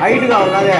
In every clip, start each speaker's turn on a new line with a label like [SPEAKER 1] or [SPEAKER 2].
[SPEAKER 1] Height కావాలి అదే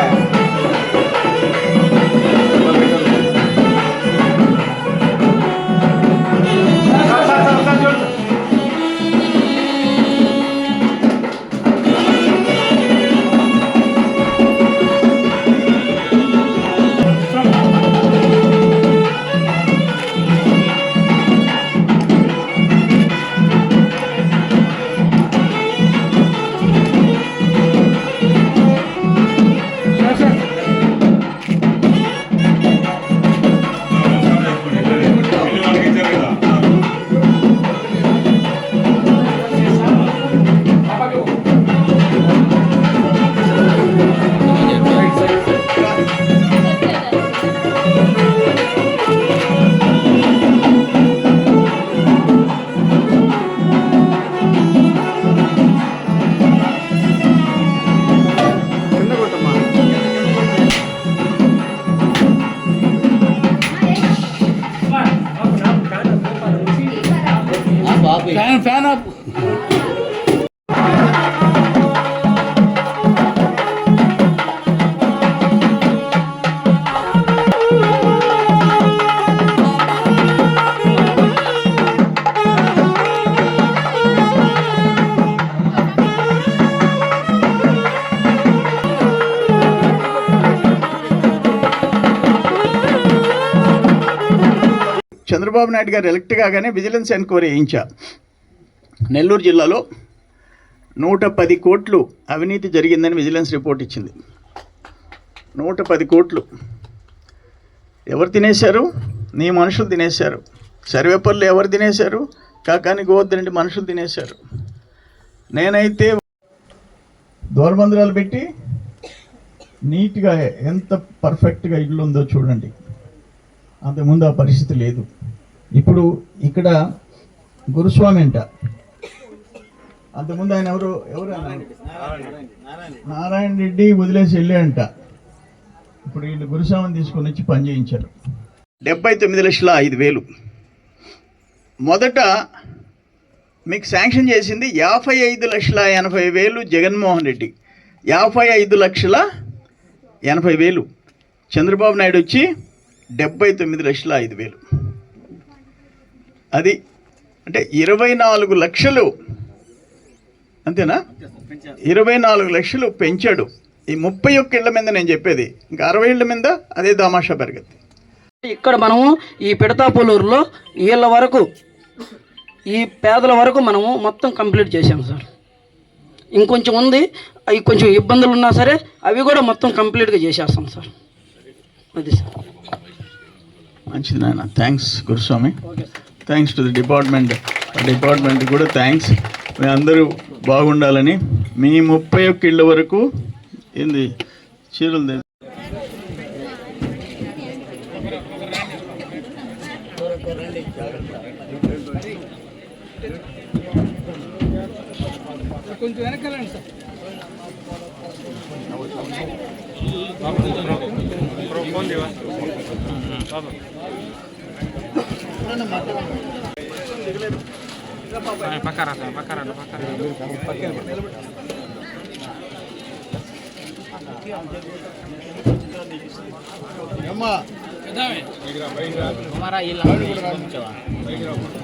[SPEAKER 1] fan of Chandrababu Naidu గారు ఎలక్ట్ కాగానే విజిలెన్స్ ఎంక్వైరీ వేయించా. నెల్లూరు జిల్లాలో 110 కోట్లు అవినీతి జరిగిందని విజిలెన్స్ రిపోర్ట్ ఇచ్చింది. 110 కోట్లు ఎవరు తినేశారు? నీ మనుషులు తినేశారు. సర్వేపల్లి ఎవరు తినేశారు? కాకాని గోవర్ధన్ రెడ్డి మనుషులు తినేశారు. నేనైతే దోర్బందరాలు పెట్టి నీట్గా ఎంత పర్ఫెక్ట్గా ఇల్లు ఉందో చూడండి. అంతకుముందు ఆ పరిస్థితి లేదు. ఇప్పుడు ఇక్కడ గురుస్వామి అంట, అంతకుముందు ఆయన ఎవరు నారాయణ రెడ్డి వదిలేసి వెళ్ళే అంట. ఇప్పుడు వీళ్ళు గురుస్వామిని తీసుకొని వచ్చి పని చేయించారు. 79,05,000 మొదట మీకు శాంక్షన్ చేసింది 55,80,000 జగన్మోహన్ రెడ్డి, 55,80,000. చంద్రబాబు నాయుడు వచ్చి 79,05,000. అది అంటే 24 లక్షలు, అంతేనా? 24 లక్షలు పెంచాడు. ఈ 31 ఇళ్ల మీద నేను చెప్పేది, ఇంకా 60 ఇళ్ల మీద అదే దామాషా పెరగద్ది.
[SPEAKER 2] ఇక్కడ మనము ఈ పిడతాపులూరులో వీళ్ళ వరకు, ఈ పేదల వరకు మనము మొత్తం కంప్లీట్ చేసాము సార్. ఇంకొంచెం ఉంది, అవి కొంచెం ఇబ్బందులు ఉన్నా సరే అవి కూడా మొత్తం కంప్లీట్గా చేసేస్తాం సార్. అది సార్.
[SPEAKER 1] మంచిది నాయన. Thanks Guruswamy. Thanks to the department కూడా థ్యాంక్స్. మీ అందరూ బాగుండాలని. మీ 31 ఇళ్ళ వరకు ఏంది చీరలు
[SPEAKER 3] కొంచెం వెనకాలండి సార్.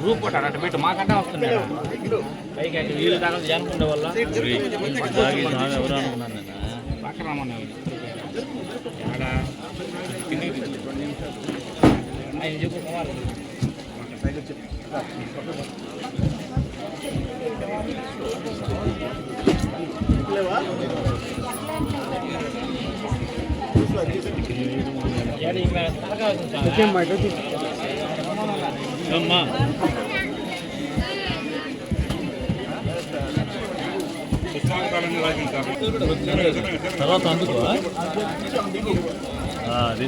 [SPEAKER 3] గ్రూప్ కొట్టాడు అటు బిట్టు మాకంటే వస్తున్నాడు పైకి అటు వీళ్ళు దాకా జనుకుండే వల్ల ఎవరు అనుకున్నాను నేను పక్కన రమ్మన్నా ఆయన చెప్పు తర్వాత అందుకు అది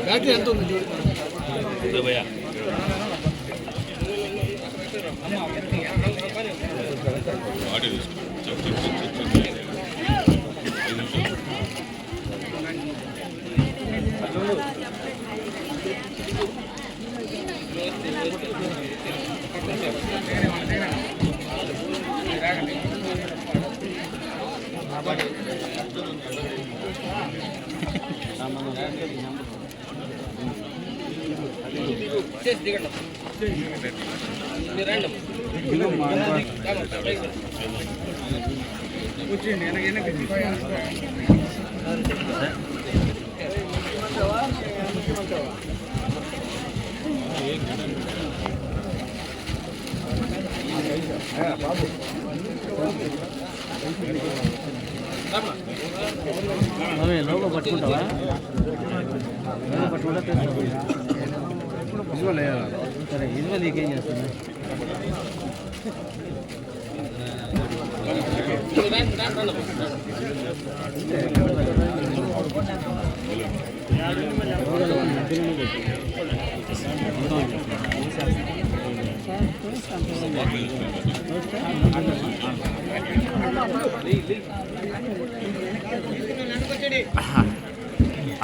[SPEAKER 3] బ్యాటరీ ఎంత ఉంది చూడు లోపల పట్టుకుంటావా పట్టుకుంటా సరే ఇదిగో నీకేం చేస్తున్నా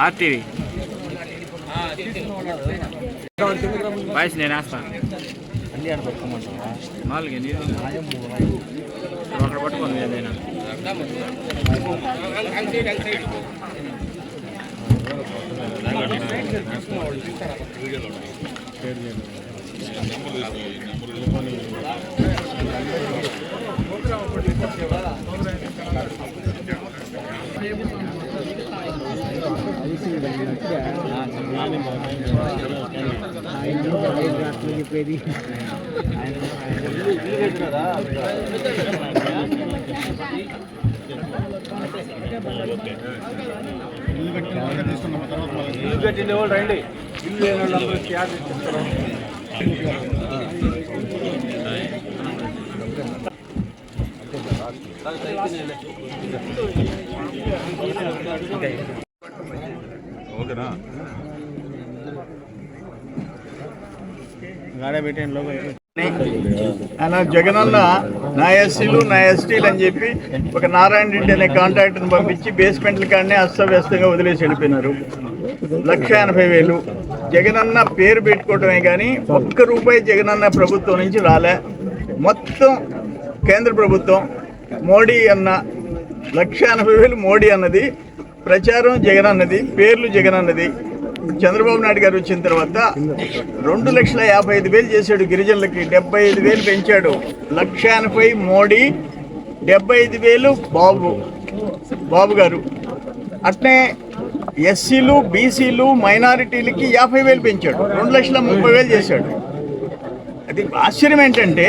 [SPEAKER 3] ఆర్టీవీ వాయిస్ నేను వేస్తాను అన్నీ ఆడ పట్టుకోమంటావా నాలుగు అక్కడ పట్టుకోండి ఏదైనా చెప్పేది ఇల్లు కట్టిండే వాళ్ళు రండి ఇల్లు లేని వాళ్ళందరూ క్యాష్ ఇస్తారు ఓకేనా గాడే పెట్టండి లోపల
[SPEAKER 1] ఆయన జగనన్న నా ఎస్సీలు నా ఎస్టీలు అని చెప్పి ఒక నారాయణ రెడ్డి అనే కాంట్రాక్టర్ని పంపించి బేస్మెంట్ల కాడనే అస్తవ్యస్తంగా వదిలేసి వెళ్ళిపోయినారు. 1,80,000 జగనన్న పేరు పెట్టుకోవటమే కానీ ఒక్క రూపాయి జగనన్న ప్రభుత్వం నుంచి రాలే. మొత్తం కేంద్ర ప్రభుత్వం మోడీ అన్న 1,80,000 మోడీ అన్నది, ప్రచారం జగనన్నది, పేర్లు జగనన్నది. చంద్రబాబు నాయుడు గారు వచ్చిన తర్వాత 2,55,000 చేశాడు గిరిజనులకి, 75,000 పెంచాడు. 1,80,000 మోడీ, 75,000 బాబు గారు. అట్నే ఎస్సీలు, బీసీలు, మైనారిటీలకి 50,000 పెంచాడు, 2,30,000 చేశాడు. అది ఆశ్చర్యం ఏంటంటే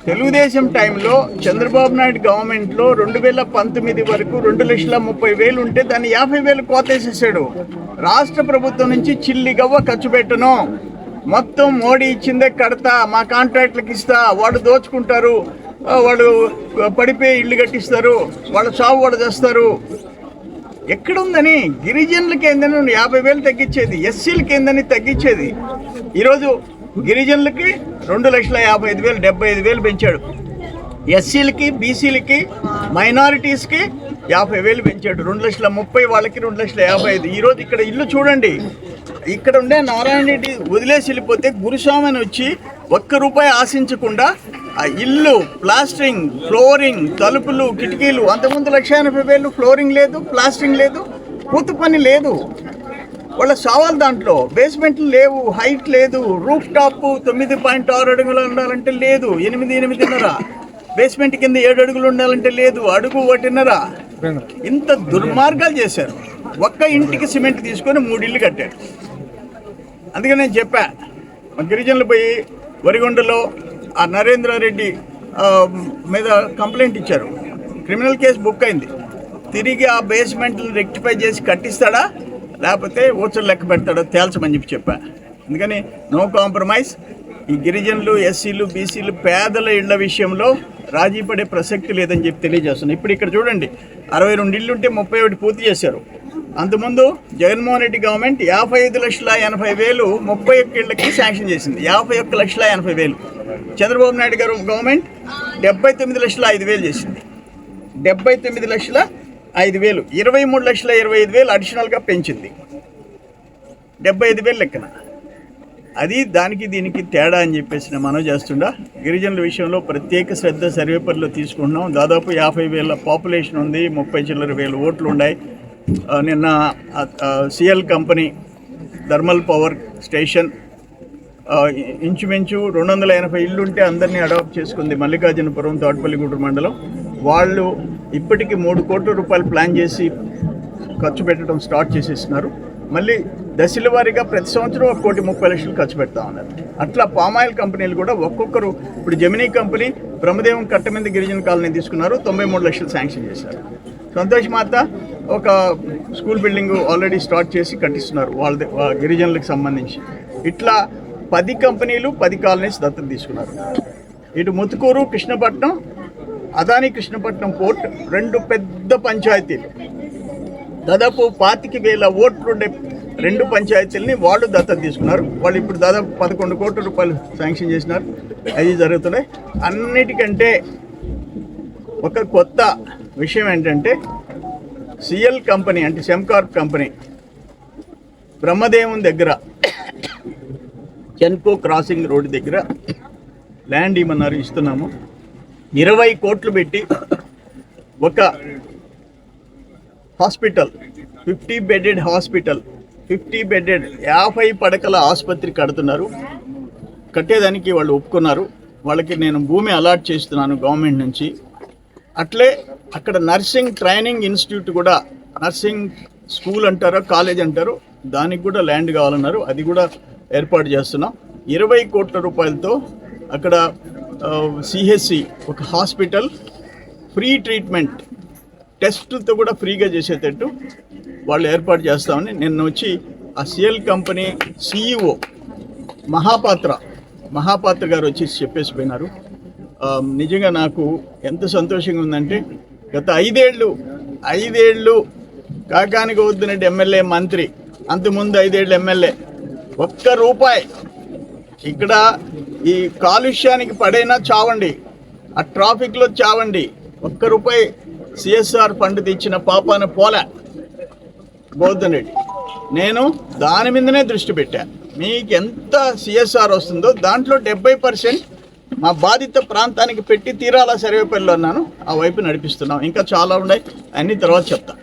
[SPEAKER 1] తెలుగుదేశం టైంలో చంద్రబాబు నాయుడు గవర్నమెంట్లో 2019 వరకు 2,30,000 ఉంటే దాన్ని 50,000 కోతేసేసాడు. రాష్ట్ర ప్రభుత్వం నుంచి చిల్లి గవ్వ ఖర్చు పెట్టను, మొత్తం మోడీ ఇచ్చిందే కడతా, మా కాంట్రాక్ట్లకు ఇస్తా, వాడు దోచుకుంటారు, వాళ్ళు పడిపోయి ఇల్లు కట్టిస్తారు, వాళ్ళ చావు వాళ్ళు చేస్తారు. ఎక్కడుందని గిరిజనులకి ఏందని 50,000 తగ్గించేది, ఎస్సీలకి ఏందని తగ్గించేది. ఈరోజు గిరిజనులకి 2,55,000 75,000 పెంచాడు. ఎస్సీలకి, బీసీలకి, మైనారిటీస్కి 50,000 పెంచాడు. 2,30,000 వాళ్ళకి, 2,55,000. ఈరోజు ఇక్కడ ఇల్లు చూడండి, ఇక్కడ ఉండే నారాయణ రెడ్డి వదిలేసి వెళ్ళిపోతే గురుస్వామి అని వచ్చి ₹1 ఆశించకుండా ఆ ఇల్లు ప్లాస్టరింగ్, ఫ్లోరింగ్, తలుపులు, కిటికీలు, అంతకుముందు 1,80,000 ఫ్లోరింగ్ లేదు, ప్లాస్టరింగ్ లేదు, పూత పని లేదు. వాళ్ళ సవాల్ దాంట్లో బేస్మెంట్లు లేవు, హైట్ లేదు, రూఫ్ టాప్ 9.6 అడుగులు ఉండాలంటే లేదు, 8.5 బేస్మెంట్ కింద 7 అడుగులు ఉండాలంటే లేదు, అడుగు 1.5. ఇంత దుర్మార్గాలు చేశారు. ఒక్క ఇంటికి సిమెంట్ తీసుకొని 3 ఇళ్ళు కట్టారు. అందుకని నేను చెప్పా, మా గిరిజనులు పోయి వరిగొండలో ఆ నరేంద్రారెడ్డి మీద కంప్లైంట్ ఇచ్చారు, క్రిమినల్ కేసు బుక్ అయింది. తిరిగి ఆ బేస్మెంట్లు రెక్టిఫై చేసి కట్టిస్తాడా లేకపోతే ఊచలు లెక్క పెడతాడో తేల్చమని చెప్పా. అందుకని నో కాంప్రమైజ్. ఈ గిరిజనులు, ఎస్సీలు, బీసీలు, పేదల ఇళ్ల విషయంలో రాజీ పడే ప్రసక్తి లేదని చెప్పి తెలియజేస్తున్నాను. ఇప్పుడు ఇక్కడ చూడండి, 62 ఇళ్ళు ఉంటే 31 పూర్తి చేశారు. అంతకుముందు జగన్మోహన్ రెడ్డి గవర్నమెంట్ 55,80,000 31 ఇళ్ళకి శాంక్షన్ చేసింది, 51,80,000. చంద్రబాబు నాయుడు గారు గవర్నమెంట్ 79,05,000 చేసింది, 79,05,000, 23,25,000 అడిషనల్గా పెంచింది, 75,000 లెక్కన. అది దానికి దీనికి తేడా అని చెప్పేసి నేను మనవి చేస్తుండా. గిరిజనుల విషయంలో ప్రత్యేక శ్రద్ధ సర్వేపల్లిలో తీసుకుంటున్నాం. దాదాపు 50,000 పాపులేషన్ ఉంది, 30,000 ఓట్లు ఉన్నాయి. నిన్న CL company thermal power station ఇంచుమించు 280 ఇళ్ళు ఉంటే అందరినీ అడాప్ట్ చేసుకుంది మల్లికార్జునపురం, తోటపల్లిగూడూరు మండలం. వాళ్ళు ఇప్పటికీ 3 కోట్ల రూపాయలు ప్లాన్ చేసి ఖర్చు పెట్టడం స్టార్ట్ చేసేస్తున్నారు. మళ్ళీ దశల వారీగా ప్రతి సంవత్సరం 1,30,00,000 ఖర్చు పెడతా ఉన్నారు. అట్లా పామాయిల్ కంపెనీలు కూడా ఒక్కొక్కరు, ఇప్పుడు జెమినీ కంపెనీ బ్రహ్మదేవం కట్ట మీద గిరిజన కాలనీ తీసుకున్నారు, 93 లక్షలు శాంక్షన్ చేశారు. సంతోష్ మాత ఒక స్కూల్ బిల్డింగ్ ఆల్రెడీ స్టార్ట్ చేసి కట్టిస్తున్నారు వాళ్ళ గిరిజనులకు సంబంధించి. ఇట్లా 10 కంపెనీలు 10 కాలనీస్ దత్తత తీసుకున్నారు. ఇటు ముతుకూరు, కృష్ణపట్నం, అదాని కృష్ణపట్నం పోర్ట్, 2 పెద్ద పంచాయతీలు, దాదాపు 25,000 ఓట్లు ఉండే 2 పంచాయతీలని వాళ్ళు దత్తత తీసుకున్నారు. వాళ్ళు ఇప్పుడు దాదాపు 11 కోట్ల రూపాయలు శాంక్షన్ చేసినారు. అవి జరుగుతున్నాయి. అన్నిటికంటే ఒక కొత్త విషయం ఏంటంటే సిఎల్ కంపెనీ అంటే సెమ్కార్ప్ కంపెనీ బ్రహ్మదేవం దగ్గర చెన్కో క్రాసింగ్ రోడ్డు దగ్గర ల్యాండ్ ఇమ్మన్నారు, ఇస్తున్నాము. 20 కోట్లు పెట్టి ఒక హాస్పిటల్, 50 బెడెడ్ హాస్పిటల్, 50 బెడెడ్ 50 పడకల ఆసుపత్రి కడుతున్నారు. కట్టేదానికి వాళ్ళు ఒప్పుకున్నారు. వాళ్ళకి నేను భూమి అలాట్ చేస్తున్నాను గవర్నమెంట్ నుంచి. అట్లే అక్కడ నర్సింగ్ ట్రైనింగ్ ఇన్స్టిట్యూట్ కూడా, నర్సింగ్ స్కూల్ అంటారో కాలేజ్ అంటారో, దానికి కూడా ల్యాండ్ కావాలన్నారు. అది కూడా ఏర్పాటు చేస్తున్నాం. 20 కోట్ల రూపాయలతో అక్కడ సిహెచ్సి ఒక హాస్పిటల్, ఫ్రీ ట్రీట్మెంట్, టెస్టులతో కూడా ఫ్రీగా చేసేటట్టు వాళ్ళు ఏర్పాటు చేస్తామని నిన్న వచ్చి ఆ సిఎల్ కంపెనీ సిఇఓ మహాపాత్ర గారు వచ్చి చెప్పేసి పోయినారు. నిజంగా నాకు ఎంత సంతోషంగా ఉందంటే, గత 5 ఏళ్ళు కాకాని గోవర్ధనరెడ్డి ఎమ్మెల్యే, మంత్రి, అంతకుముందు 5 ఏళ్ళు ఎమ్మెల్యే, ₹1 ఇక్కడ ఈ కాలుష్యానికి పడైనా చావండి, ఆ ట్రాఫిక్లో చావండి, ₹1 సిఎస్ఆర్ ఫండ్ తెచ్చిన పాపాన పోలే గోవర్ధన్ రెడ్డి. నేను దాని మీదనే దృష్టి పెట్టా. మీకు ఎంత సిఎస్ఆర్ వస్తుందో దాంట్లో 70% మా బాధిత ప్రాంతానికి పెట్టి తీరాల సర్వేపల్లిలో అన్నాను. ఆ వైపు నడిపిస్తున్నాం. ఇంకా చాలా ఉన్నాయి, అన్ని తర్వాత చెప్తా.